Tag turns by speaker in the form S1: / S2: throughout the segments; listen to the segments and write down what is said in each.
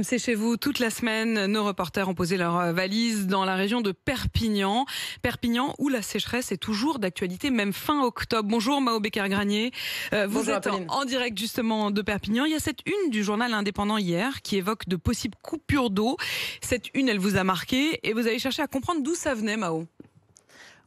S1: C'est chez vous toute la semaine. Nos reporters ont posé leurs valises dans la région de Perpignan. Perpignan où la sécheresse est toujours d'actualité, même fin octobre. Bonjour Mao Becker-Granier. Vous êtes en direct justement de Perpignan. Il y a cette une du journal indépendant hier qui évoque de possibles coupures d'eau. Cette une, elle vous a marqué et vous avez cherché à comprendre d'où ça venait, Mao.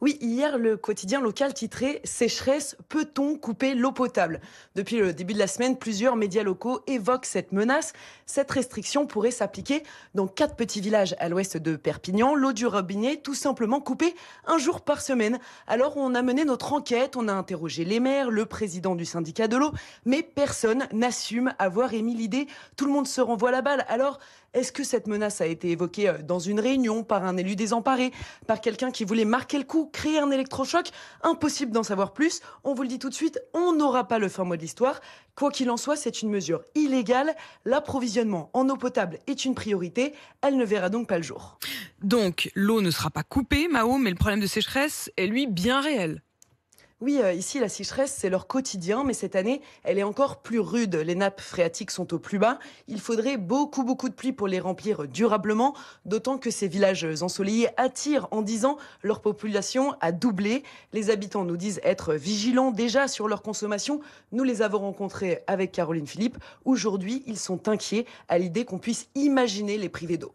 S2: Oui, hier, le quotidien local titrait « Sécheresse, peut-on couper l'eau potable ?» Depuis le début de la semaine, plusieurs médias locaux évoquent cette menace. Cette restriction pourrait s'appliquer dans 4 petits villages à l'ouest de Perpignan. L'eau du robinet, tout simplement coupée un jour par semaine. Alors, on a mené notre enquête, on a interrogé les maires, le président du syndicat de l'eau, mais personne n'assume avoir émis l'idée. Tout le monde se renvoie la balle. Alors, est-ce que cette menace a été évoquée dans une réunion par un élu désemparé, par quelqu'un qui voulait marquer le coup, créer un électrochoc? Impossible d'en savoir plus. On vous le dit tout de suite, on n'aura pas le fin mot de l'histoire. Quoi qu'il en soit, c'est une mesure illégale. L'approvisionnement en eau potable est une priorité. Elle ne verra donc pas le jour.
S1: Donc, l'eau ne sera pas coupée, Mao, mais le problème de sécheresse est, lui, bien réel.
S2: Oui, ici, la sécheresse, c'est leur quotidien, mais cette année, elle est encore plus rude. Les nappes phréatiques sont au plus bas. Il faudrait beaucoup de pluie pour les remplir durablement, d'autant que ces villages ensoleillés attirent en 10 ans, leur population a doublé. Les habitants nous disent être vigilants déjà sur leur consommation. Nous les avons rencontrés avec Caroline Philippe. Aujourd'hui, ils sont inquiets à l'idée qu'on puisse imaginer les priver d'eau.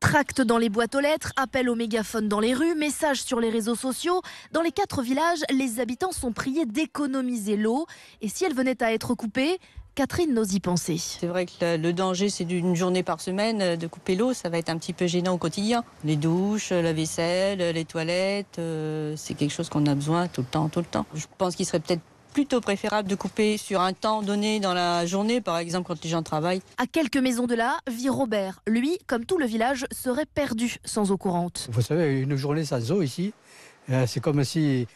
S3: Tracts dans les boîtes aux lettres, appels au mégaphone dans les rues, messages sur les réseaux sociaux. Dans les 4 villages, les habitants sont priés d'économiser l'eau. Et si elle venait à être coupée, Catherine n'ose y penser.
S4: C'est vrai que le danger, c'est d'une journée par semaine de couper l'eau. Ça va être un petit peu gênant au quotidien. Les douches, la vaisselle, les toilettes, c'est quelque chose qu'on a besoin tout le temps. Je pense qu'il serait peut-être plutôt préférable de couper sur un temps donné dans la journée, par exemple quand les gens travaillent.
S3: À quelques maisons de là, vit Robert. Lui, comme tout le village, serait perdu sans eau courante.
S5: Vous savez, une journée sans eau ici, c'est comme si,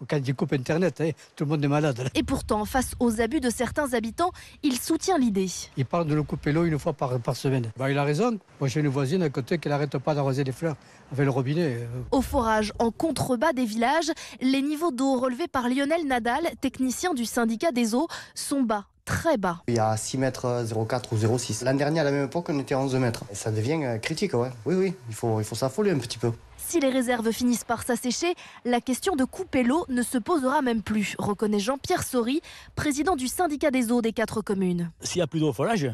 S5: quand il coupe Internet, tout le monde est malade.
S3: Et pourtant, face aux abus de certains habitants, il soutient l'idée.
S5: Il parle de nous couper l'eau une fois par semaine. Il a raison. Moi, j'ai une voisine à côté qui n'arrête pas d'arroser des fleurs avec le robinet.
S3: Au forage, en contrebas des villages, les niveaux d'eau relevés par Lionel Nadal, technicien du syndicat des eaux, sont bas. Très bas.
S6: Il y a 6 mètres 0,4 ou 0,6. L'an dernier, à la même époque, on était à 11 mètres. Et ça devient critique, ouais. Oui, il faut s'affoler un petit peu.
S3: Si les réserves finissent par s'assécher, la question de couper l'eau ne se posera même plus, reconnaît Jean-Pierre Saury, président du syndicat des eaux des 4 communes.
S7: S'il n'y a plus d'eau au forage,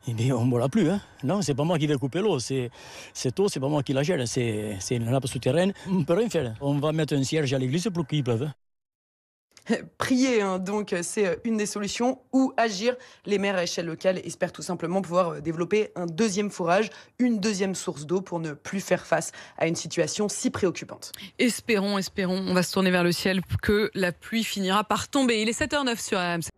S7: eh bien, on ne boira plus. Non, c'est pas moi qui vais couper l'eau. Cette eau, c'est pas moi qui la gèle. C'est une nappe souterraine. On ne peut rien faire. On va mettre un cierge à l'église pour qu'il pleuve.
S2: Prier, donc c'est une des solutions, ou agir. Les maires à échelle locale espèrent tout simplement pouvoir développer un deuxième forage, une deuxième source d'eau pour ne plus faire face à une situation si préoccupante.
S1: Espérons, on va se tourner vers le ciel que la pluie finira par tomber. Il est 7h09 sur RMC.